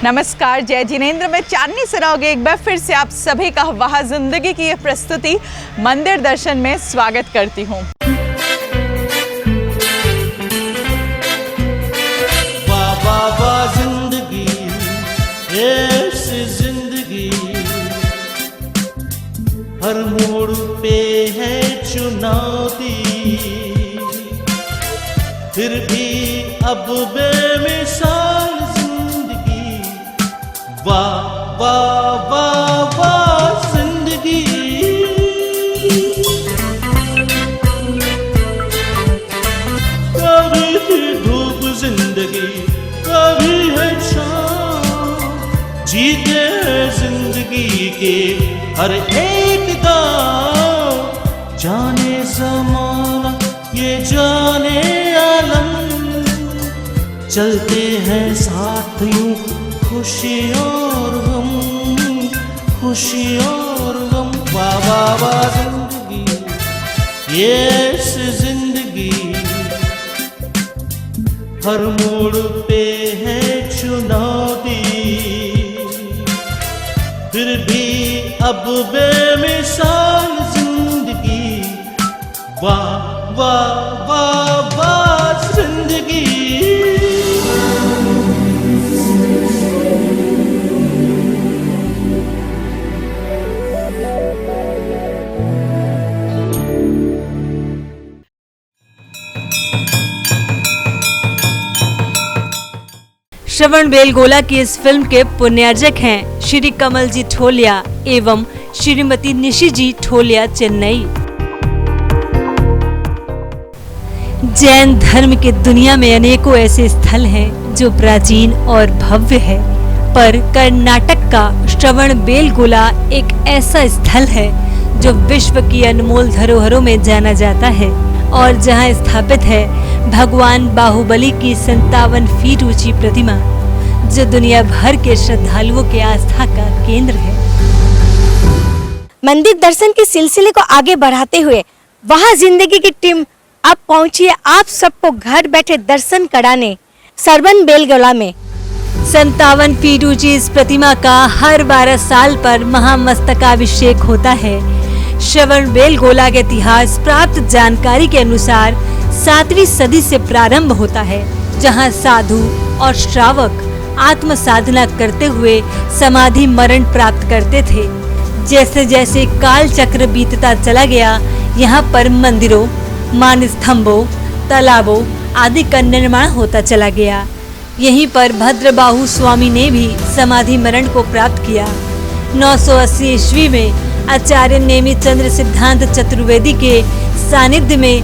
नमस्कार, जय जिनेंद्र में चांदनी सराओगे एक बार फिर से आप सभी का वाह जिंदगी की ये प्रस्तुति मंदिर दर्शन में स्वागत करती हूँ। वाह वाह वाह जिंदगी, ऐसी जिंदगी, हर मोड़ पे है चुनौती, फिर भी अब बेमिसाल जिंदगी। वाह वाह वाह वाह जिंदगी। कभी थी धूप जिंदगी, कभी है शाम, जीते हैं जिंदगी के हर एक गाँव। जाने ज़माना ये जाने आलम, चलते हैं साथ यूं खुशी और गम, खुशी और गम। वाह वाह वाह जिंदगी, ये जिंदगी, हर मोड़ पे है चुनौती, फिर भी अब बेमिसाल जिंदगी। वाह वाह वाह वाह जिंदगी। श्रवण बेलगोला की इस फिल्म के पुण्यार्जक हैं श्री कमल जी ठोलिया एवं श्रीमती निशी जी ठोलिया चेन्नई। जैन धर्म के दुनिया में अनेकों ऐसे स्थल हैं जो प्राचीन और भव्य है, पर कर्नाटक का श्रवण बेलगोला एक ऐसा स्थल है जो विश्व की अनमोल धरोहरों में जाना जाता है और जहां स्थापित है भगवान बाहुबली की 57 फीट ऊंची प्रतिमा, जो दुनिया भर के श्रद्धालुओं के आस्था का केंद्र है। मंदिर दर्शन के सिलसिले को आगे बढ़ाते हुए वहां जिंदगी की टीम अब पहुंची है आप सबको घर बैठे दर्शन कराने श्रवण बेलगोला में। 57 फीट ऊंची इस प्रतिमा का हर 12 साल पर महामस्तकाभिषेक होता है। श्रवण बेलगोला के इतिहास प्राप्त जानकारी के अनुसार 7वीं सदी से प्रारंभ होता है, जहां साधु और श्रावक आत्म साधना करते हुए समाधि मरण प्राप्त करते थे। जैसे जैसे काल चक्र बीतता चला गया, यहाँ पर मंदिरों, मान स्तंभों, तालाबों आदि का निर्माण होता चला गया। यहीं पर भद्रबाहु स्वामी ने भी समाधि मरण को प्राप्त किया। 980 ईस्वी में आचार्य नेमि चंद्र सिद्धांत चतुर्वेदी के सानिध्य में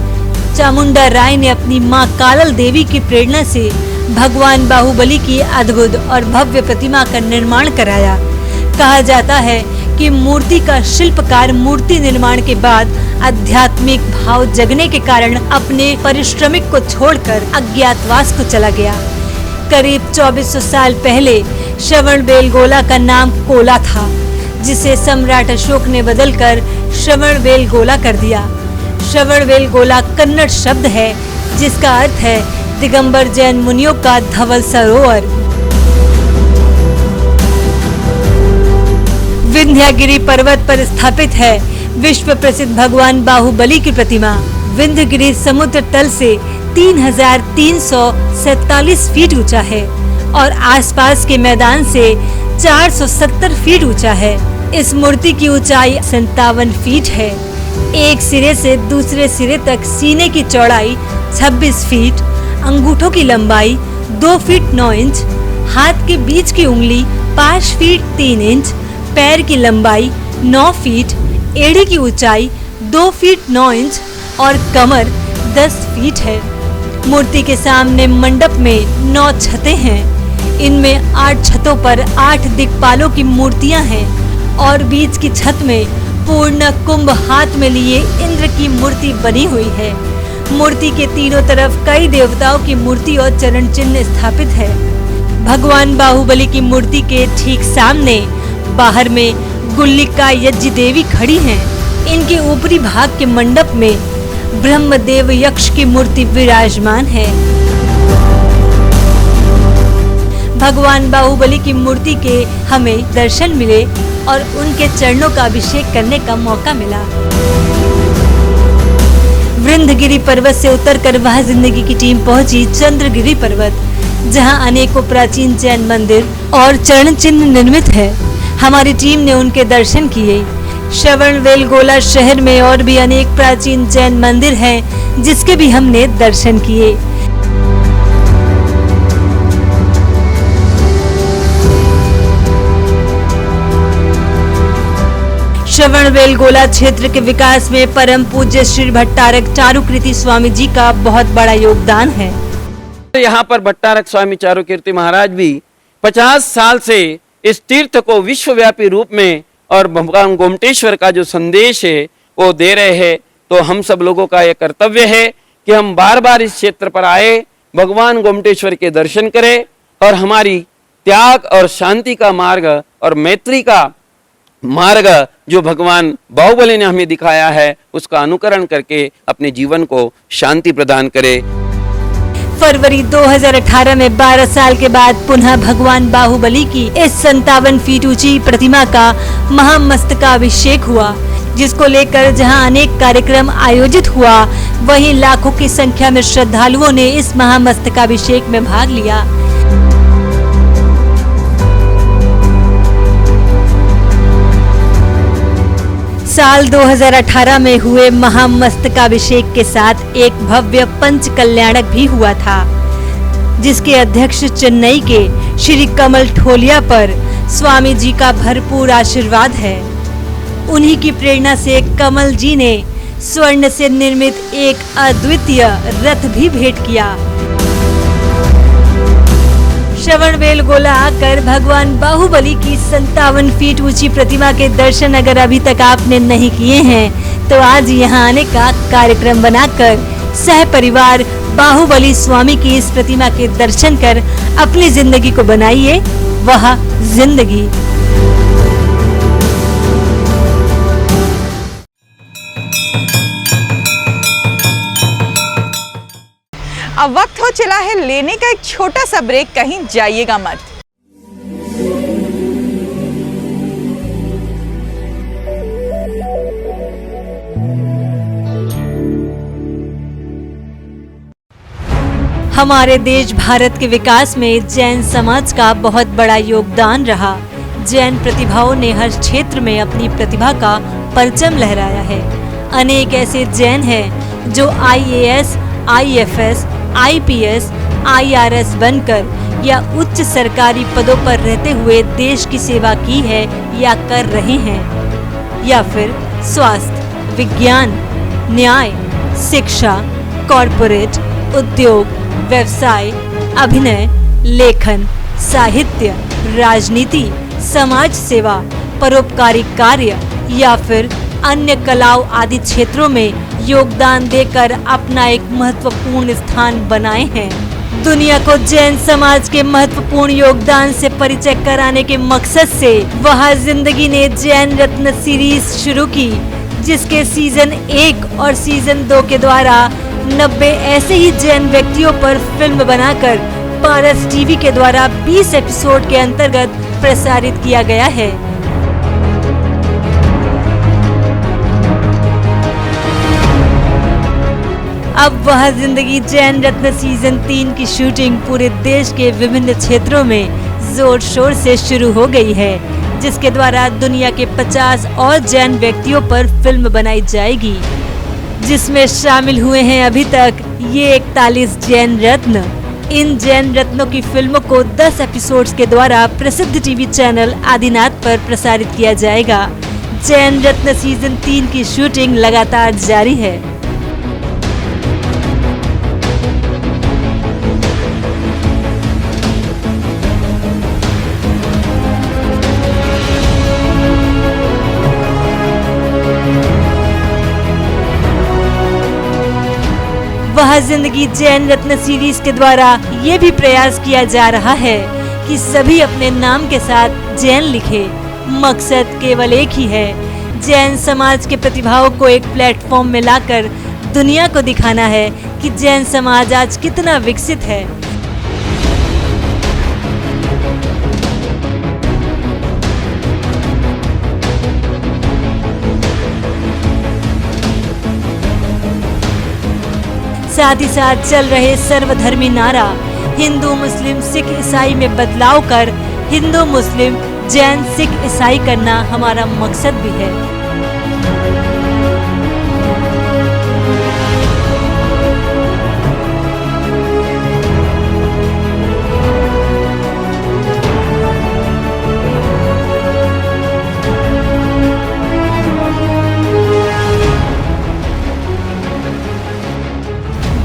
चामुंडा राय ने अपनी मां कालल देवी की प्रेरणा से भगवान बाहुबली की अद्भुत और भव्य प्रतिमा का निर्माण कराया। कहा जाता है कि मूर्ति का शिल्पकार मूर्ति निर्माण के बाद आध्यात्मिक भाव जगने के कारण अपने परिश्रमिक को छोड़कर अज्ञातवास को चला गया। करीब 2400 साल पहले श्रवण बेलगोला का नाम कोला था, जिसे सम्राट अशोक ने बदलकर श्रवण बेलगोला कर दिया। श्रवण बेलगोला कन्नड़ शब्द है जिसका अर्थ है दिगंबर जैन मुनियों का धवल सरोवर। विंध्यगिरि पर्वत पर स्थापित है विश्व प्रसिद्ध भगवान बाहुबली की प्रतिमा। विंध्यगिरि समुद्र तल से 3347 फीट ऊंचा है और आसपास के मैदान से 470 फीट ऊंचा है। इस मूर्ति की ऊंचाई 57 फीट है। एक सिरे से दूसरे सिरे तक सीने की चौड़ाई 26 फीट, अंगूठों की लंबाई 2 फीट 9 इंच, हाथ के बीच की उंगली 5 फीट 3 इंच, पैर की लंबाई 9 फीट, एड़ी की ऊंचाई 2 फीट 9 इंच और कमर 10 फीट है। मूर्ति के सामने मंडप में 9 छतें हैं। इनमें 8 छतों पर 8 दिक्पालों की मूर्तियां हैं और बीच की छत में पूर्ण कुंभ हाथ में लिए इंद्र की मूर्ति बनी हुई है। मूर्ति के तीनों तरफ कई देवताओं की मूर्ति और चरण चिन्ह स्थापित है। भगवान बाहुबली की मूर्ति के ठीक सामने बाहर में गुल्लिका यज्ञ देवी खड़ी हैं। इनके ऊपरी भाग के मंडप में ब्रह्मदेव यक्ष की मूर्ति विराजमान है। भगवान बाहुबली की मूर्ति के हमें दर्शन मिले और उनके चरणों का अभिषेक करने का मौका मिला। विंध्यगिरि पर्वत से उतरकर वह जिंदगी की टीम पहुंची चंद्रगिरि पर्वत, जहां अनेकों प्राचीन जैन मंदिर और चरण चिन्ह निर्मित है। हमारी टीम ने उनके दर्शन किए। श्रवणबेलगोला शहर में और भी अनेक प्राचीन जैन मंदिर हैं, जिसके भी हमने दर्शन किए। श्रवणबेलगोला क्षेत्र के विकास में परम पूज्य श्री भट्टारक चारुकीर्ति स्वामी जी का बहुत बड़ा योगदान है। यहाँ पर भट्टारक स्वामी चारुकीर्ति महाराज भी 50 साल से इस तीर्थ को विश्वव्यापी रूप में और भगवान गोमटेश्वर का जो संदेश है वो दे रहे हैं। तो हम सब लोगों का ये कर्तव्य है कि हम बार बार इस क्षेत्र पर आए, भगवान गोमटेश्वर के दर्शन करें और हमारी त्याग और शांति का मार्ग और मैत्री का मार्ग जो भगवान बाहुबली ने हमें दिखाया है उसका अनुकरण करके अपने जीवन को शांति प्रदान करें। फरवरी 2018 में 12 साल के बाद पुनः भगवान बाहुबली की इस 57 फीट ऊंची प्रतिमा का महामस्तकाभिषेक हुआ, जिसको लेकर जहां अनेक कार्यक्रम आयोजित हुआ, वहीं लाखों की संख्या में श्रद्धालुओं ने इस महामस्तकाभिषेक में भाग लिया। साल 2018 में हुए महामस्तकाभिषेक के साथ एक भव्य पंच कल्याणक भी हुआ था, जिसके अध्यक्ष चेन्नई के श्री कमल ठोलिया पर स्वामी जी का भरपूर आशीर्वाद है। उन्हीं की प्रेरणा से कमल जी ने स्वर्ण से निर्मित एक अद्वितीय रथ भी भेंट किया। श्रवणबेलगोला आकर भगवान बाहुबली की 57 फीट ऊंची प्रतिमा के दर्शन अगर अभी तक आपने नहीं किए हैं तो आज यहाँ आने का कार्यक्रम बनाकर सह परिवार बाहुबली स्वामी की इस प्रतिमा के दर्शन कर अपनी जिंदगी को बनाइए वह जिंदगी। अब वक्त हो चला है लेने का एक छोटा सा ब्रेक, कहीं जाइएगा मत। हमारे देश भारत के विकास में जैन समाज का बहुत बड़ा योगदान रहा। जैन प्रतिभाओं ने हर क्षेत्र में अपनी प्रतिभा का परचम लहराया है। अनेक ऐसे जैन हैं जो IAS, IFS, IPS, IRS बनकर या उच्च सरकारी पदों पर रहते हुए देश की सेवा की है या कर रहे हैं, या फिर स्वास्थ्य, विज्ञान, न्याय, शिक्षा, कॉरपोरेट, उद्योग, व्यवसाय, अभिनय, लेखन, साहित्य, राजनीति, समाज सेवा, परोपकारी कार्य या फिर अन्य कलाओं आदि क्षेत्रों में योगदान देकर अपना एक महत्वपूर्ण स्थान बनाए हैं। दुनिया को जैन समाज के महत्वपूर्ण योगदान से परिचय कराने के मकसद से वह जिंदगी ने जैन रत्न सीरीज शुरू की, जिसके सीजन 1 और सीजन 2 के द्वारा 90 ऐसे ही जैन व्यक्तियों पर फिल्म बनाकर पारस टीवी के द्वारा 20 एपिसोड के अंतर्गत प्रसारित किया गया है। अब वह जिंदगी जैन रत्न सीजन 3 की शूटिंग पूरे देश के विभिन्न क्षेत्रों में जोर शोर से शुरू हो गई है, जिसके द्वारा दुनिया के 50 और जैन व्यक्तियों पर फिल्म बनाई जाएगी, जिसमें शामिल हुए हैं अभी तक ये 41 जैन रत्न। इन जैन रत्नों की फिल्मों को 10 एपिसोड्स के द्वारा प्रसिद्ध टीवी चैनल आदिनाथ पर प्रसारित किया जाएगा। जैन रत्न सीजन 3 की शूटिंग लगातार जारी है। वह जिंदगी जैन रत्न सीरीज के द्वारा ये भी प्रयास किया जा रहा है कि सभी अपने नाम के साथ जैन लिखे। मकसद केवल एक ही है, जैन समाज के प्रतिभाओं को एक प्लेटफॉर्म में लाकर दुनिया को दिखाना है कि जैन समाज आज कितना विकसित है। साथ ही साथ चल रहे सर्वधर्मी नारा हिंदू मुस्लिम सिख ईसाई में बदलाव कर हिंदू मुस्लिम जैन सिख ईसाई करना हमारा मकसद भी है।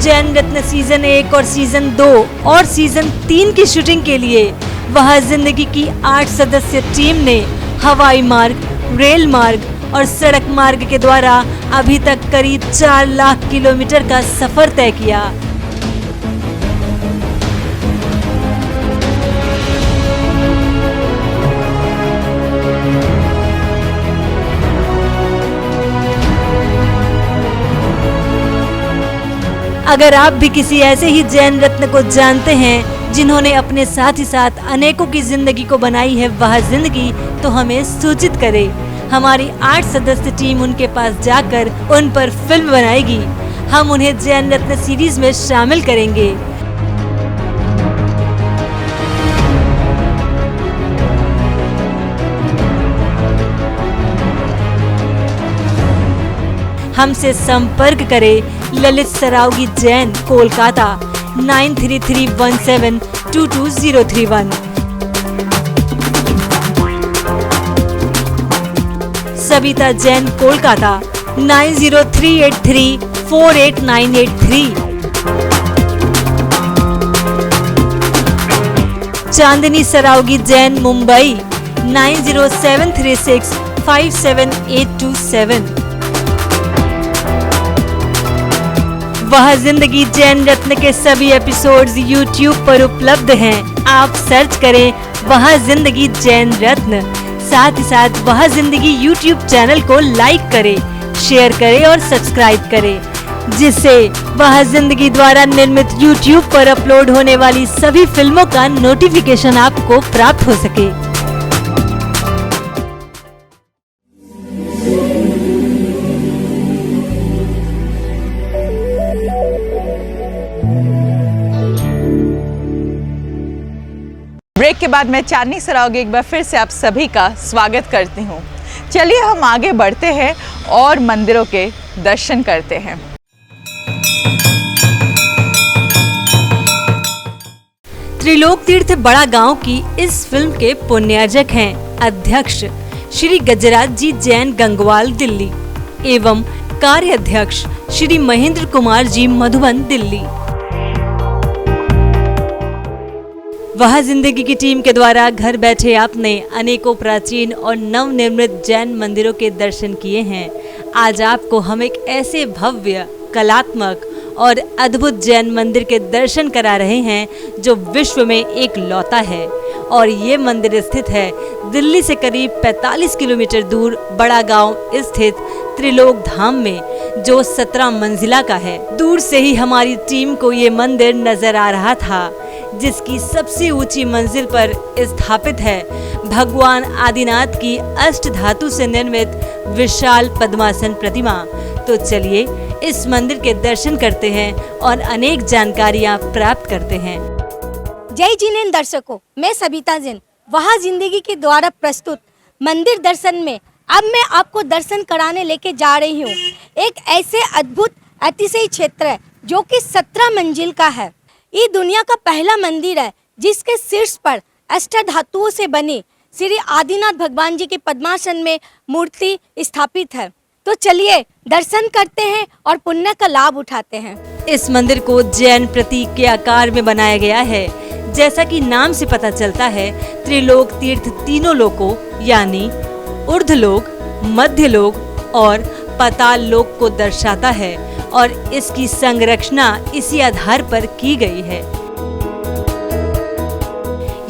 जैन रत्न सीजन 1 और सीजन 2 और सीजन 3 की शूटिंग के लिए वह जिंदगी की 8 सदस्य टीम ने हवाई मार्ग, रेल मार्ग और सड़क मार्ग के द्वारा अभी तक करीब 4 लाख किलोमीटर का सफर तय किया। अगर आप भी किसी ऐसे ही जैन रत्न को जानते हैं जिन्होंने अपने साथ ही साथ अनेकों की जिंदगी को बनाई है वह जिंदगी, तो हमें सूचित करें। हमारी 8 सदस्य टीम उनके पास जाकर उन पर फिल्म बनाएगी। हम उन्हें जैन रत्न सीरीज में शामिल करेंगे। हमसे संपर्क करें ललित सरावगी जैन, कोलकाता 9331722031। सविता जैन, कोलकाता 9038348983। चांदनी सरावगी जैन, मुंबई 9073657827। वह जिंदगी जैन रत्न के सभी एपिसोड्स YouTube पर उपलब्ध हैं। आप सर्च करें वह जिंदगी जैन रत्न। साथ ही साथ वह जिंदगी YouTube चैनल को लाइक करें, शेयर करें और सब्सक्राइब करें, जिससे वह जिंदगी द्वारा निर्मित YouTube पर अपलोड होने वाली सभी फिल्मों का नोटिफिकेशन आपको प्राप्त हो सके। ब्रेक के बाद मैं चांदनी सरावगी एक बार फिर से आप सभी का स्वागत करती हूँ। चलिए हम आगे बढ़ते हैं और मंदिरों के दर्शन करते हैं। त्रिलोक तीर्थ बड़ा गांव की इस फिल्म के पुण्यार्जक हैं अध्यक्ष श्री गजराज जी जैन, गंगवाल, दिल्ली एवं कार्याध्यक्ष श्री महेंद्र कुमार जी, मधुबन, दिल्ली। वह जिंदगी की टीम के द्वारा घर बैठे आपने अनेकों प्राचीन और नवनिर्मित जैन मंदिरों के दर्शन किए हैं। आज आपको हम एक ऐसे भव्य, कलात्मक और अद्भुत जैन मंदिर के दर्शन करा रहे हैं जो विश्व में एक लौता है। और ये मंदिर स्थित है दिल्ली से करीब 45 किलोमीटर दूर बड़ा गांव स्थित त्रिलोक धाम में, जो 17 मंजिला का है। दूर से ही हमारी टीम को ये मंदिर नजर आ रहा था, जिसकी सबसे ऊंची मंजिल पर स्थापित है भगवान आदिनाथ की अष्ट धातु से निर्मित विशाल पद्मासन प्रतिमा। तो चलिए इस मंदिर के दर्शन करते हैं और अनेक जानकारियां प्राप्त करते हैं। जय जिनेन दर्शकों, मैं सविता जैन वहाँ जिंदगी के द्वारा प्रस्तुत मंदिर दर्शन में अब मैं आपको दर्शन कराने लेके जा रही हूँ। एक ऐसे अद्भुत अतिशय क्षेत्र है जो कि 17 मंजिल का है। ये दुनिया का पहला मंदिर है जिसके शीर्ष पर अष्टधातुओं से बनी श्री आदिनाथ भगवान जी के पद्मासन में मूर्ति स्थापित है। तो चलिए दर्शन करते हैं और पुण्य का लाभ उठाते हैं। इस मंदिर को जैन प्रतीक के आकार में बनाया गया है। जैसा कि नाम से पता चलता है, त्रिलोक तीर्थ तीनों लोकों यानी ऊर्ध्वलोक, मध्यलोक और पाताल लोक को दर्शाता है और इसकी संरचना इसी आधार पर की गई है।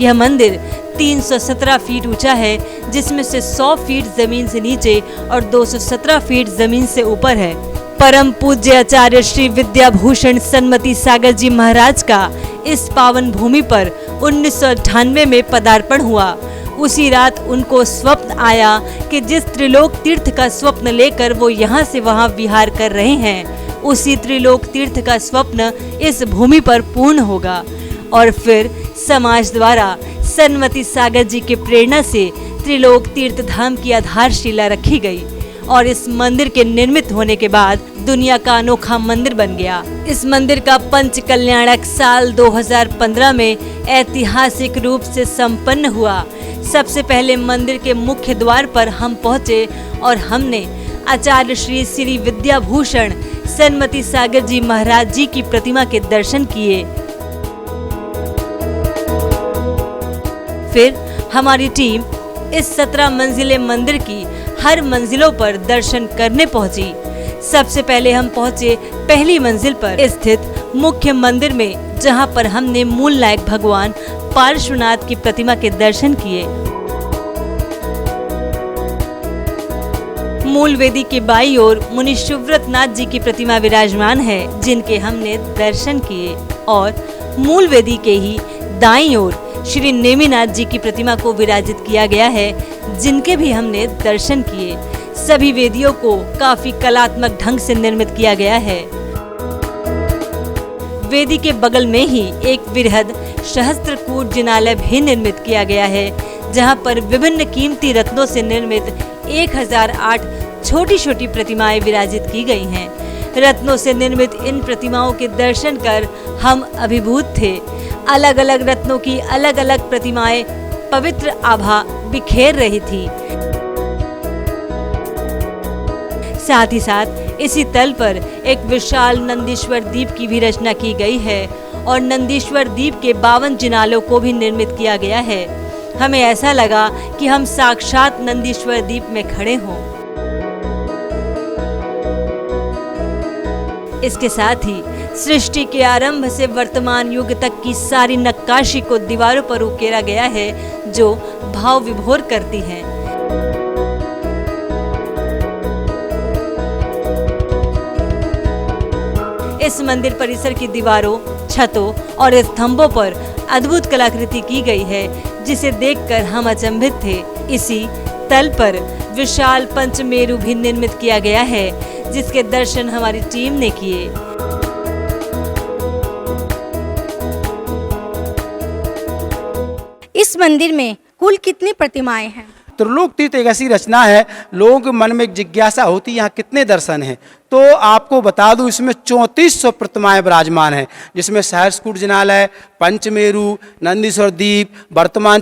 यह मंदिर 317 फीट ऊंचा है, जिसमें से 100 फीट जमीन से नीचे और 217 फीट जमीन से ऊपर है। परम पूज्य आचार्य श्री विद्याभूषण सन्मति सागर जी महाराज का इस पावन भूमि पर 1998 में पदार्पण हुआ। उसी रात उनको स्वप्न आया कि जिस त्रिलोक तीर्थ का स्वप्न लेकर वो यहाँ से वहाँ विहार कर रहे हैं, उसी त्रिलोक तीर्थ का स्वप्न इस भूमि पर पूर्ण होगा। और फिर समाज द्वारा सनमती सागर जी के प्रेरणा से त्रिलोक तीर्थ धाम की आधारशिला रखी गई और इस मंदिर के निर्मित होने के बाद दुनिया का अनोखा मंदिर बन गया। इस मंदिर का पंच कल्याणक साल 2015 में ऐतिहासिक रूप से संपन्न हुआ। सबसे पहले मंदिर के मुख्य द्वार पर हम पहुंचे और हमने आचार्य श्री विद्याभूषण सनमती सागर जी महाराज जी की प्रतिमा के दर्शन किए। फिर हमारी टीम इस 17 मंजिले मंदिर की हर मंजिलों पर दर्शन करने पहुंची। सबसे पहले हम पहुंचे पहली मंजिल पर स्थित मुख्य मंदिर में, जहां पर हमने मूल नायक भगवान पार्श्वनाथ की प्रतिमा के दर्शन किए। मूल वेदी के बाईं ओर मुनि शिवव्रत नाथ जी की प्रतिमा विराजमान है, जिनके हमने दर्शन किए। और मूल वेदी के ही दाईं ओर श्री नेमिनाथ जी की प्रतिमा को विराजित किया गया है, जिनके भी हमने दर्शन किए। सभी वेदियों को काफी कलात्मक ढंग से निर्मित किया गया है। वेदी के बगल में ही एक वृहद सहस्त्रकूट जिनालय भी निर्मित किया गया है, जहां पर विभिन्न कीमती रत्नों से निर्मित 1008 छोटी छोटी प्रतिमाएं विराजित की गई हैं। रत्नों से निर्मित इन प्रतिमाओं के दर्शन कर हम अभिभूत थे। अलग अलग रत्नों की अलग अलग प्रतिमाएं पवित्र आभा बिखेर रही थी। साथ ही साथ इसी तल पर एक विशाल नंदीश्वर दीप की भी रचना की गई है और नंदीश्वर दीप के 52 जिनालों को भी निर्मित किया गया है। हमें ऐसा लगा कि हम साक्षात नंदीश्वर दीप में खड़े हों। इसके साथ ही सृष्टि के आरंभ से वर्तमान युग तक की सारी नक्काशी को दीवारों पर उकेरा गया है, जो भाव विभोर करती है। इस मंदिर परिसर की दीवारों, छतों और स्तंभों पर अद्भुत कलाकृति की गई है, जिसे देखकर हम अचंभित थे। इसी तल पर विशाल पंचमेरु भी निर्मित किया गया है, जिसके दर्शन हमारी टीम ने किए। इस मंदिर में कुल कितनी प्रतिमाएं हैं? त्रिलोक तीर्थ एक ऐसी रचना है, लोगों के मन में एक जिज्ञासा होती है यहाँ कितने दर्शन हैं। तो आपको बता दूं, इसमें 3400 प्रतिमाएं विराजमान हैं, जिसमें सहस्त्रकूट जिनालय, पंचमेरु, नंदीश्वर दीप, वर्तमान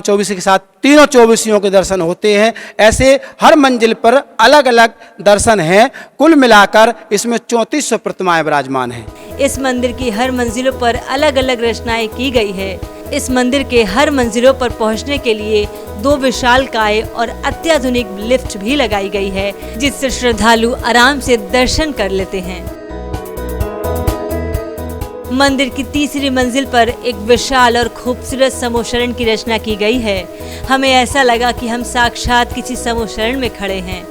चौबीसी के साथ तीनों चौबीसियों के दर्शन होते हैं। ऐसे हर मंजिल पर अलग अलग दर्शन हैं। कुल मिलाकर इसमें 3400 प्रतिमाएं विराजमान हैं। इस मंदिर की हर मंजिलों पर अलग अलग रचनाएं की गई है। इस मंदिर के हर मंजिलों पर पहुंचने के लिए 2 विशालकाय और अत्याधुनिक लिफ्ट भी लगाई गई है, जिससे श्रद्धालु आराम से दर्शन कर लेते हैं। मंदिर की तीसरी मंजिल पर एक विशाल और खूबसूरत समोशरण की रचना की गई है। हमें ऐसा लगा कि हम साक्षात किसी समोशरण में खड़े हैं।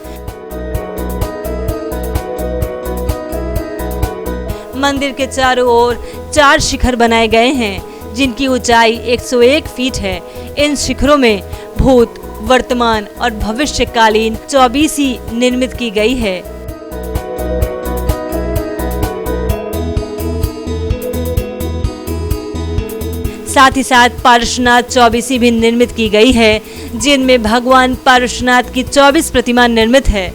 मंदिर के चारों ओर 4 शिखर बनाए गए हैं, जिनकी ऊंचाई 101 फीट है। इन शिखरों में भूत, वर्तमान और भविष्यकालीन 24 निर्मित की गई है। साथ ही साथ पार्श्वनाथ 24 भी निर्मित की गई है, जिनमें भगवान पार्श्वनाथ की 24 प्रतिमा निर्मित है।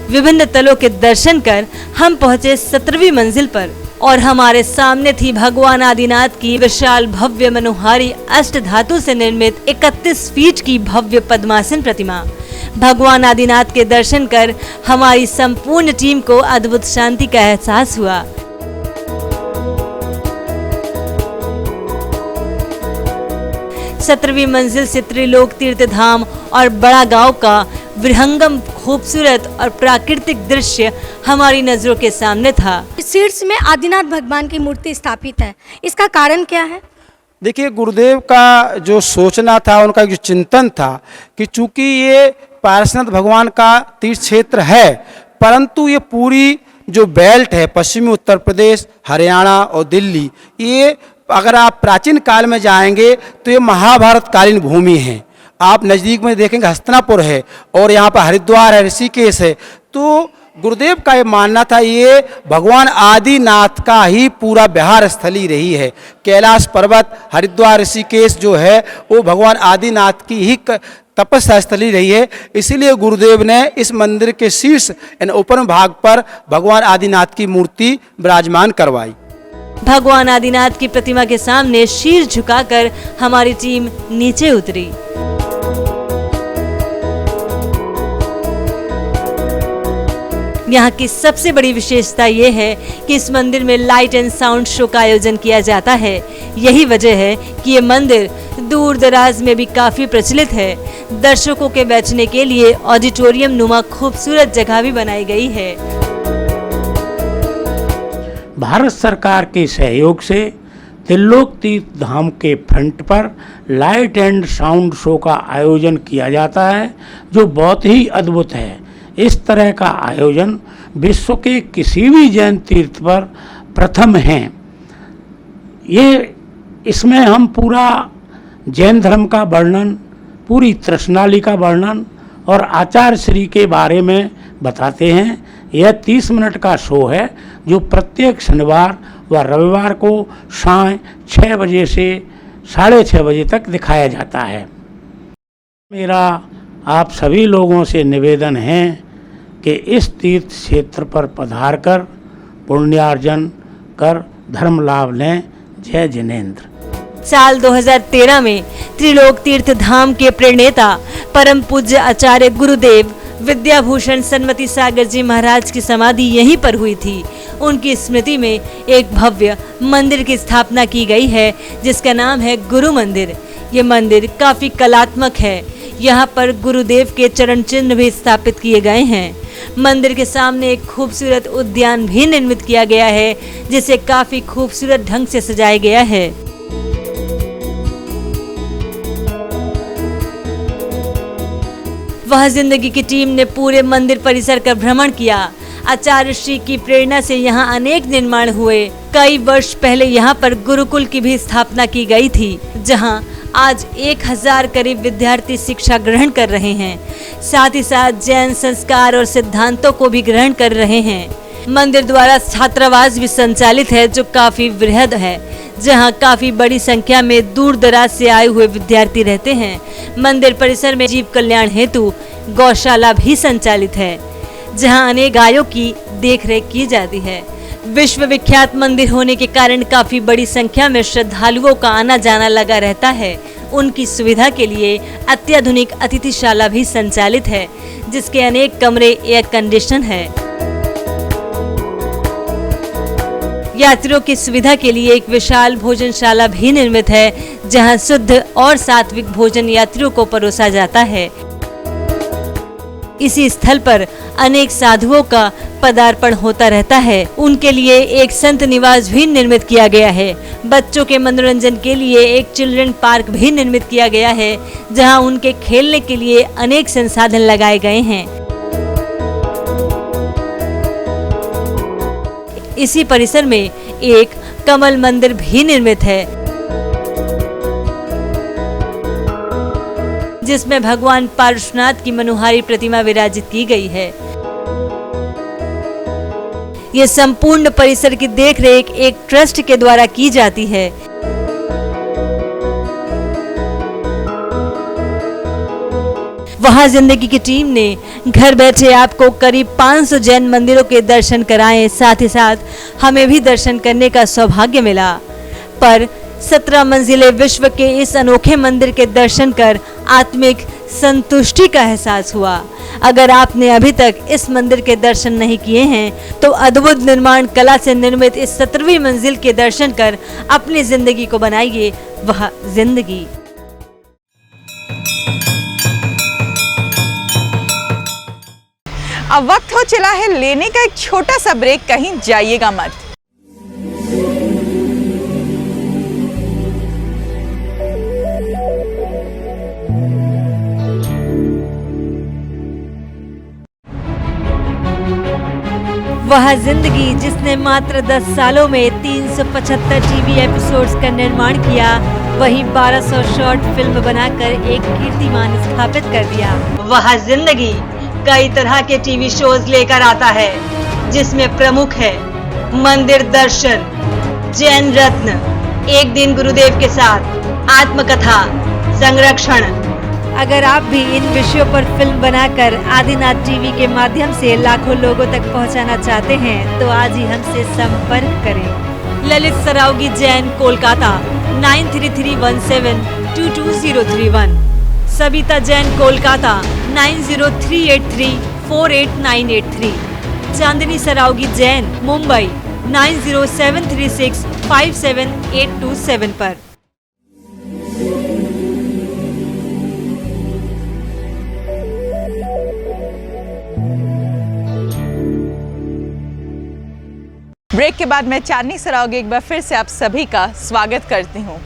विभिन्न तलों के दर्शन कर हम पहुंचे 17वीं मंजिल पर और हमारे सामने थी भगवान आदिनाथ की विशाल भव्य मनोहारी अष्ट धातु से निर्मित 31 फीट की भव्य पद्मासन प्रतिमा। भगवान आदिनाथ के दर्शन कर हमारी संपूर्ण टीम को अद्भुत शांति का एहसास हुआ। सत्रहवीं मंजिल से त्रिलोक तीर्थ धाम और बड़ा गांव का विहंगम खूबसूरत और प्राकृतिक दृश्य हमारी नजरों के सामने था। शीर्ष में आदिनाथ भगवान की मूर्ति स्थापित है, इसका कारण क्या है? देखिए, गुरुदेव का जो सोचना था, उनका जो चिंतन था कि चूंकि ये पार्श्वनाथ भगवान का तीर्थ क्षेत्र है, परंतु ये पूरी जो बेल्ट है, पश्चिमी उत्तर प्रदेश, हरियाणा और दिल्ली, ये अगर आप प्राचीन काल में जाएंगे तो ये महाभारत कालीन भूमि है। आप नज़दीक में देखेंगे हस्तिनापुर है और यहाँ पर हरिद्वार है, ऋषिकेश है। तो गुरुदेव का ये मानना था ये भगवान आदिनाथ का ही पूरा विहार स्थली रही है। कैलाश पर्वत, हरिद्वार, ऋषिकेश जो है वो भगवान आदिनाथ की ही तपस्या स्थली रही है। इसीलिए गुरुदेव ने इस मंदिर के शीर्ष यानी ऊपर भाग पर भगवान आदिनाथ की मूर्ति विराजमान करवाई। भगवान आदिनाथ की प्रतिमा के सामने शीर झुकाकर हमारी टीम नीचे उतरी। यहाँ की सबसे बड़ी विशेषता ये है कि इस मंदिर में लाइट एंड साउंड शो का आयोजन किया जाता है। यही वजह है कि ये मंदिर दूर दराज में भी काफी प्रचलित है। दर्शकों के बैठने के लिए ऑडिटोरियम नुमा खूबसूरत जगह भी बनाई गई है। भारत सरकार के सहयोग से त्रिलोक तीर्थ धाम के फ्रंट पर लाइट एंड साउंड शो का आयोजन किया जाता है, जो बहुत ही अद्भुत है। इस तरह का आयोजन विश्व के किसी भी जैन तीर्थ पर प्रथम है। इसमें हम पूरा जैन धर्म का वर्णन, पूरी तृष्णाली का वर्णन और आचार्य श्री के बारे में बताते हैं। यह 30 मिनट का शो है जो प्रत्येक शनिवार व रविवार को शाम 6 बजे से 6:30 बजे तक दिखाया जाता है। मेरा आप सभी लोगों से निवेदन है कि इस तीर्थ क्षेत्र पर पधार कर पुण्यार्जन कर धर्म लाभ लें। जय जिनेंद्र। साल 2013 में त्रिलोक तीर्थ धाम के प्रणेता परम पूज्य आचार्य गुरुदेव विद्याभूषण सन्मति सागर जी महाराज की समाधि यहीं पर हुई थी। उनकी स्मृति में एक भव्य मंदिर की स्थापना की गई है जिसका नाम है गुरु मंदिर। ये मंदिर काफी कलात्मक है। यहाँ पर गुरुदेव के चरण चिन्ह भी स्थापित किए गए हैं। मंदिर के सामने एक खूबसूरत उद्यान भी निर्मित किया गया है जिसे काफी खूबसूरत ढंग से सजाया गया है। वह जिंदगी की टीम ने पूरे मंदिर परिसर का भ्रमण किया। आचार्य श्री की प्रेरणा से यहाँ अनेक निर्माण हुए। कई वर्ष पहले यहाँ पर गुरुकुल की भी स्थापना की गई थी, जहाँ आज 1000 करीब विद्यार्थी शिक्षा ग्रहण कर रहे हैं। साथ ही साथ जैन संस्कार और सिद्धांतों को भी ग्रहण कर रहे हैं। मंदिर द्वारा छात्रावास भी संचालित है जो काफी वृहद है, जहां काफी बड़ी संख्या में दूर दराज से आए हुए विद्यार्थी रहते हैं। मंदिर परिसर में जीव कल्याण हेतु गौशाला भी संचालित है, जहां अनेक गायों की देखरेख की जाती है। विश्व विख्यात मंदिर होने के कारण काफी बड़ी संख्या में श्रद्धालुओं का आना जाना लगा रहता है। उनकी सुविधा के लिए अत्याधुनिक अतिथिशाला भी संचालित है, जिसके अनेक कमरे एयर कंडीशन है। यात्रियों की सुविधा के लिए एक विशाल भोजनशाला भी निर्मित है, जहां शुद्ध और सात्विक भोजन यात्रियों को परोसा जाता है। इसी स्थल पर अनेक साधुओं का पदार्पण होता रहता है। उनके लिए एक संत निवास भी निर्मित किया गया है। बच्चों के मनोरंजन के लिए एक चिल्ड्रन पार्क भी निर्मित किया गया है, जहां उनके खेलने के लिए अनेक संसाधन लगाए गए हैं। इसी परिसर में एक कमल मंदिर भी निर्मित है, जिसमें भगवान पार्श्वनाथ की मनोहारी प्रतिमा विराजित की गई है। ये संपूर्ण परिसर की देखरेख एक ट्रस्ट के द्वारा की जाती है। वहाँ जिंदगी की टीम ने घर बैठे आपको करीब 500 जैन मंदिरों के दर्शन कराए। साथ ही साथ हमें भी दर्शन करने का सौभाग्य मिला। पर 17 मंजिले विश्व के इस अनोखे मंदिर के दर्शन कर आत्मिक संतुष्टि का एहसास हुआ। अगर आपने अभी तक इस मंदिर के दर्शन नहीं किए हैं तो अद्भुत निर्माण कला से निर्मित इस 17वीं मंजिल के दर्शन कर अपनी जिंदगी को बनाइए वह जिंदगी। अब वक्त हो चला है लेने का एक छोटा सा ब्रेक, कहीं जाइएगा मत। वह जिंदगी जिसने मात्र 10 सालों में 375 टीवी एपिसोड्स का निर्माण किया, वहीं 1200 शॉर्ट फिल्म बनाकर एक कीर्तिमान स्थापित कर दिया। वह जिंदगी कई तरह के टीवी शोज लेकर आता है, जिसमें प्रमुख है मंदिर दर्शन, जैन रत्न, एक दिन गुरुदेव के साथ, आत्मकथा, संरक्षण। अगर आप भी इन विषयों पर फिल्म बनाकर आदिनाथ टीवी के माध्यम से लाखों लोगों तक पहुंचाना चाहते हैं तो आज ही हमसे संपर्क करें। ललित सरावगी जैन, कोलकाता 9331722031। सबिता जैन, कोलकाता 9038348983। चांदनी सरावगी जैन, मुंबई 9073657827 पर। ब्रेक के बाद मैं चांदनी सरावगी एक बार फिर से आप सभी का स्वागत करती हूँ।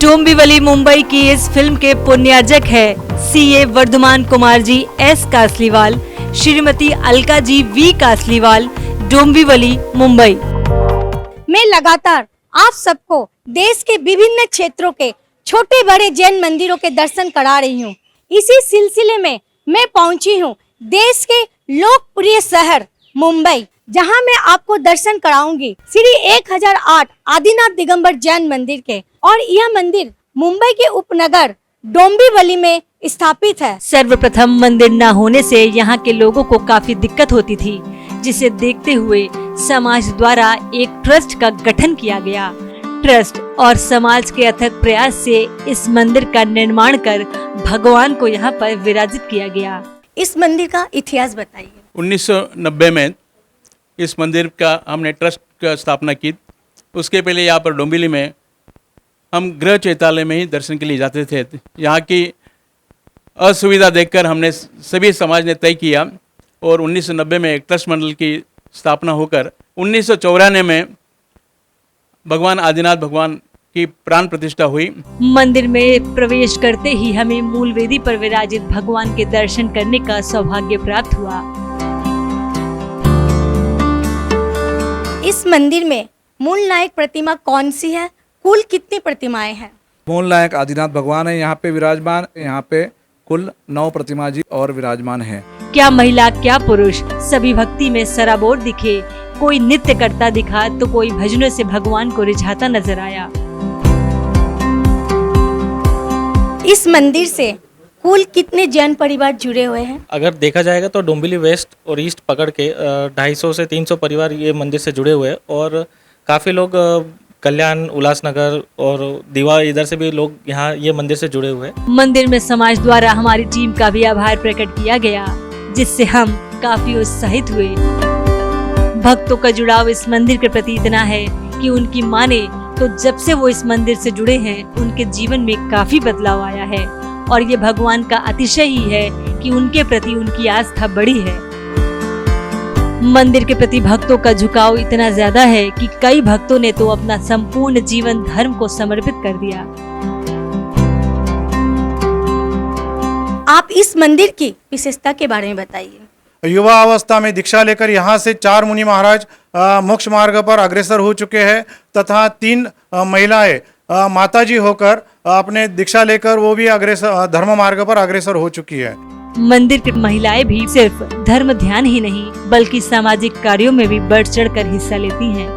डोंबिवली, मुंबई की इस फिल्म के पुण्यार्जक है CA Vardhaman Kumar ji S Kasliwal, Shrimati Alka ji V Kasliwal, Dombivli, Mumbai. मैं लगातार आप सबको देश के विभिन्न क्षेत्रों के छोटे बड़े जैन मंदिरों के दर्शन करा रही हूँ। इसी सिलसिले में मैं पहुंची हूँ देश के लोकप्रिय शहर मुंबई, जहां मैं आपको दर्शन कराऊंगी श्री 1008 आदिनाथ दिगंबर जैन मंदिर के। और यह मंदिर मुंबई के उपनगर डोंबिवली में स्थापित है। सर्वप्रथम मंदिर न होने से यहाँ के लोगों को काफी दिक्कत होती थी, जिसे देखते हुए समाज द्वारा एक ट्रस्ट का गठन किया गया। ट्रस्ट और समाज के अथक प्रयास से इस मंदिर का निर्माण कर भगवान को यहाँ पर विराजित किया गया। इस मंदिर का इतिहास बताइए। 1990 में इस मंदिर का हमने ट्रस्ट का स्थापना की। उसके पहले यहाँ पर डोंबिवली में हम गृह चैतालय में ही दर्शन के लिए जाते थे। यहाँ की असुविधा देखकर हमने सभी समाज ने तय किया और 1990 में एक ट्रस्ट मंडल की स्थापना होकर 1994 में भगवान आदिनाथ भगवान की प्राण प्रतिष्ठा हुई। मंदिर में प्रवेश करते ही हमें मूल वेदी पर विराजित भगवान के दर्शन करने का सौभाग्य प्राप्त हुआ। इस मंदिर में मूल नायक प्रतिमा कौन सी है? कुल कितनी प्रतिमाएं हैं? मूल नायक आदिनाथ भगवान है यहाँ पे विराजमान। यहाँ पे कुल 9 प्रतिमा जी और विराजमान हैं। क्या महिला क्या पुरुष सभी भक्ति में सराबोर दिखे। कोई नृत्य करता दिखा तो कोई भजनों से भगवान को रिझाता नजर आया। इस मंदिर से कुल कितने जैन परिवार जुड़े हुए हैं? अगर देखा जाएगा तो डोंबिवली वेस्ट और ईस्ट पकड़ के 250 से 300 परिवार ये मंदिर से जुड़े हुए हैं और काफ़ी लोग कल्याण, उल्लासनगर और दीवा इधर से भी लोग यहाँ ये मंदिर से जुड़े हुए हैं। मंदिर में समाज द्वारा हमारी टीम का भी आभार प्रकट किया गया, जिससे हम काफी उत्साहित हुए। भक्तों का जुड़ाव इस मंदिर के प्रति इतना है कि उनकी माने तो जब से वो इस मंदिर से जुड़े हैं उनके जीवन में काफी बदलाव आया है और ये भगवान का अतिशय ही है कि उनके प्रति उनकी आस्था बढ़ी है। मंदिर के प्रति भक्तों का झुकाव इतना ज्यादा है कि कई भक्तों ने तो अपना संपूर्ण जीवन धर्म को समर्पित कर दिया। आप इस मंदिर की विशेषता के बारे में बताइए। युवा अवस्था में दीक्षा लेकर यहाँ से 4 मुनि महाराज मोक्ष मार्ग पर अग्रसर हो चुके हैं तथा 3 महिलाएं माताजी होकर अपने दीक्षा लेकर वो भी अग्रसर धर्म मार्ग पर अग्रसर हो चुकी है। मंदिर की महिलाएं भी सिर्फ धर्म ध्यान ही नहीं बल्कि सामाजिक कार्यों में भी बढ़ चढ़ कर हिस्सा लेती हैं।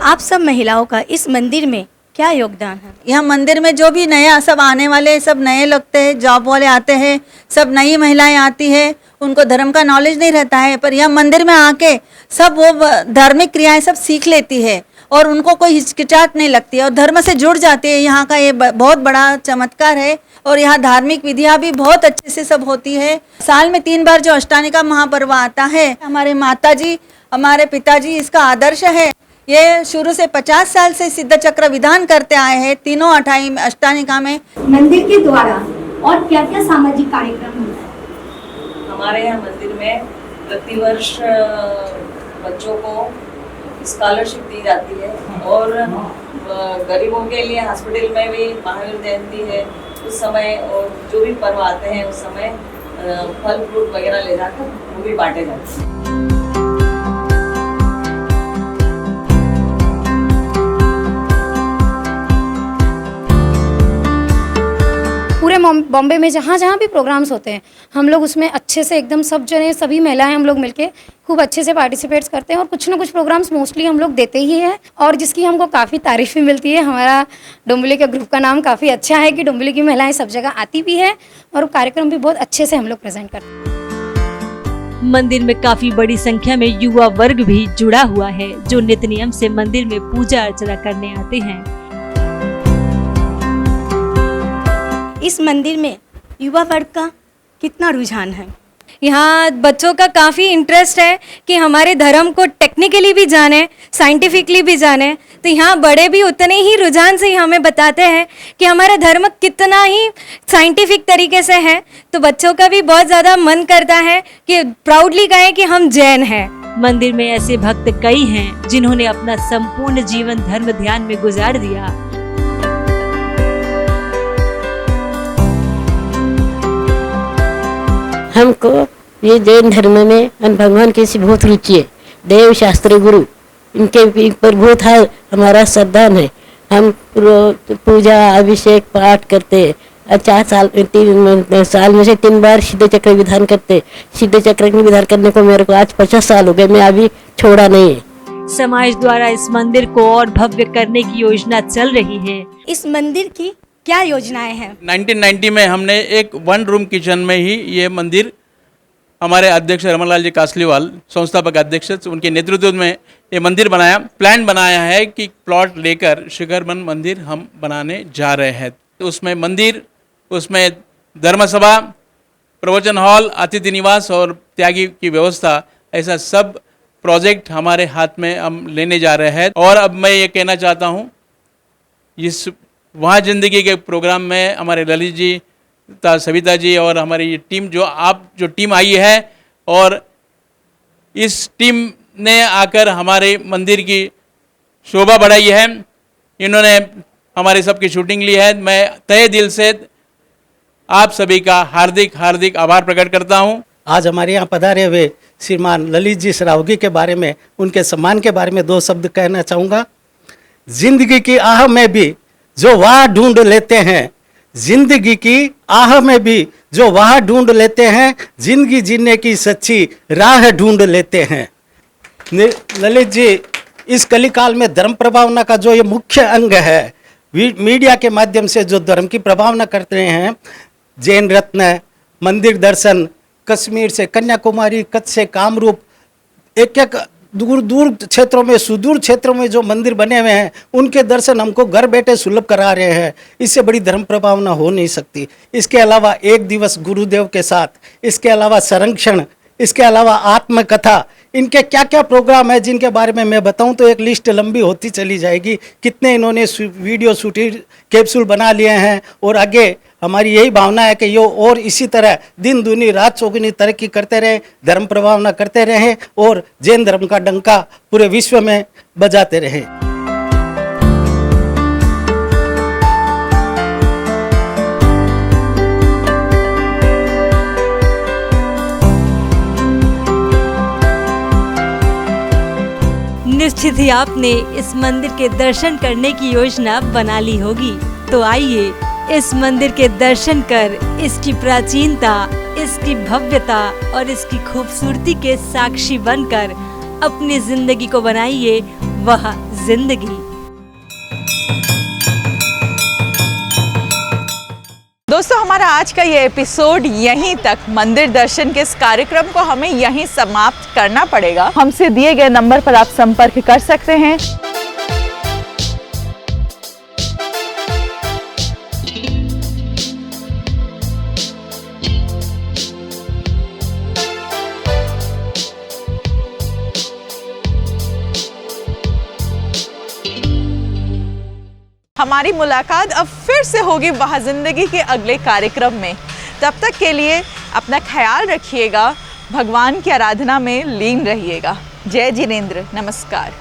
आप सब महिलाओं का इस मंदिर में क्या योगदान है? यहाँ मंदिर में जो भी नया सब आने वाले सब नए लगते हैं, जॉब वाले आते हैं, सब नई महिलाएं आती है, उनको धर्म का नॉलेज नहीं रहता है, पर यहाँ मंदिर में आके सब वो धार्मिक क्रियाएं सब सीख लेती है और उनको कोई हिचकिचाहट नहीं लगती है और धर्म से जुड़ जाती है। यहाँ का ये बहुत बड़ा चमत्कार है और यहाँ धार्मिक विधियाँ भी बहुत अच्छे से सब होती है। साल में 3 बार जो अष्टानिका महापर्व आता है, हमारे माताजी हमारे पिताजी इसका आदर्श है। ये शुरू से 50 साल से सिद्ध चक्र विधान करते आए हैं तीनों अष्टानिका में। मंदिर के द्वारा और क्या क्या सामाजिक कार्यक्रम होता है? हमारे यहाँ मंदिर में प्रतिवर्ष बच्चों को स्कॉलरशिप दी जाती है और गरीबों के लिए हॉस्पिटल में भी महावीर जयंती है उस समय और जो भी पर्व आते हैं उस समय फल फ्रूट वगैरह ले जाकर वो भी बांटे जाते हैं। बॉम्बे में जहाँ जहाँ भी प्रोग्राम्स होते हैं हम लोग उसमें अच्छे से एकदम सब जने सभी महिलाएं हम लोग मिलके खूब अच्छे से पार्टिसिपेट्स करते हैं और कुछ ना कुछ प्रोग्राम्स मोस्टली हम लोग देते ही हैं और जिसकी हमको काफ़ी तारीफ भी मिलती है। हमारा डोंबिवली के ग्रुप का नाम काफ़ी अच्छा है कि डोंबिवली की महिलाएं सब जगह आती भी है और कार्यक्रम भी बहुत अच्छे से हम लोग प्रेजेंट करते हैं। मंदिर में काफी बड़ी संख्या में युवा वर्ग भी जुड़ा हुआ है जो नित्य नियम से मंदिर में पूजा अर्चना करने आते हैं। इस मंदिर में युवा वर्ग का कितना रुझान है? यहाँ बच्चों का काफ़ी इंटरेस्ट है कि हमारे धर्म को टेक्निकली भी जाने, साइंटिफिकली भी जाने। तो यहाँ बड़े भी उतने ही रुझान से ही हमें बताते हैं कि हमारा धर्म कितना ही साइंटिफिक तरीके से है। तो बच्चों का भी बहुत ज़्यादा मन करता है कि प्राउडली कहें कि हम जैन हैं। मंदिर में ऐसे भक्त कई हैं जिन्होंने अपना संपूर्ण जीवन धर्म ध्यान में गुजार दिया। हमको ये जैन धर्म में भगवान की बहुत रुचि है। देव शास्त्री गुरु इनके ऊपर बहुत हमारा श्रद्धा है। हम पूजा अभिषेक पाठ करते 3 साल में से 3 बार सिद्ध चक्र विधान करते। सिद्ध चक्र विधान करने को मेरे को आज 50 साल हो गए, मैं अभी छोड़ा नहीं है। समाज द्वारा इस मंदिर को और भव्य करने की योजना चल रही है। इस मंदिर की क्या योजनाएं हैं? 1990 में हमने एक 1 रूम किचन में ही ये मंदिर हमारे अध्यक्ष रमनलाल जी कासलीवाल संस्थापक अध्यक्ष उनके नेतृत्व में ये मंदिर बनाया। प्लान बनाया है कि प्लॉट लेकर शिखरबन मंदिर हम बनाने जा रहे हैं। तो उसमें मंदिर, उसमें धर्मसभा, प्रवचन हॉल, अतिथि निवास और त्यागी की व्यवस्था, ऐसा सब प्रोजेक्ट हमारे हाथ में हम लेने जा रहे हैं। और अब मैं ये कहना चाहता हूँ, इस वहाँ जिंदगी के प्रोग्राम में हमारे ललित जी, सविता जी और हमारी ये टीम जो टीम आई है और इस टीम ने आकर हमारे मंदिर की शोभा बढ़ाई है। इन्होंने हमारे सबकी शूटिंग ली है। मैं तहे दिल से आप सभी का हार्दिक हार्दिक आभार प्रकट करता हूँ। आज हमारे यहाँ पधारे हुए श्रीमान ललित जी सरावगी के बारे में, उनके सम्मान के बारे में 2 शब्द कहना चाहूँगा। जिंदगी की आह में भी जो वाह ढूंढ लेते हैं, जिंदगी की आह में भी जो वाह ढूंढ लेते हैं, जिंदगी जीने की सच्ची राह ढूंढ लेते हैं। ललित जी इस कलिकाल में धर्म प्रभावना का जो ये मुख्य अंग है, मीडिया के माध्यम से जो धर्म की प्रभावना करते हैं, जैन रत्न, मंदिर दर्शन, कश्मीर से कन्याकुमारी, कच्छ से कामरूप, एक दूर दूर क्षेत्रों में, सुदूर क्षेत्रों में जो मंदिर बने हुए हैं, उनके दर्शन हमको घर बैठे सुलभ करा रहे हैं। इससे बड़ी धर्म प्रभावना हो नहीं सकती। इसके अलावा 1 दिवस गुरुदेव के साथ, इसके अलावा संरक्षण, इसके अलावा आत्मकथा, इनके क्या क्या प्रोग्राम है जिनके बारे में मैं बताऊं तो एक लिस्ट लंबी होती चली जाएगी। कितने इन्होंने वीडियो शूटिंग कैप्सूल बना लिए हैं और आगे हमारी यही भावना है कि ये और इसी तरह दिन दूनी रात चौगुनी तरक्की करते रहे, धर्म प्रभावना करते रहे और जैन धर्म का डंका पूरे विश्व में बजाते रहे। निश्चित ही आपने इस मंदिर के दर्शन करने की योजना बना ली होगी। तो आइए इस मंदिर के दर्शन कर इसकी प्राचीनता, इसकी भव्यता और इसकी खूबसूरती के साक्षी बनकर अपनी जिंदगी को बनाइए वह जिंदगी। दोस्तों, हमारा आज का ये एपिसोड यहीं तक। मंदिर दर्शन के इस कार्यक्रम को हमें यहीं समाप्त करना पड़ेगा। हमसे दिए गए नंबर पर आप संपर्क कर सकते हैं। हमारी मुलाकात अब फिर से होगी वह जिंदगी के अगले कार्यक्रम में। तब तक के लिए अपना ख्याल रखिएगा, भगवान की आराधना में लीन रहिएगा। जय जिनेंद्र, नमस्कार।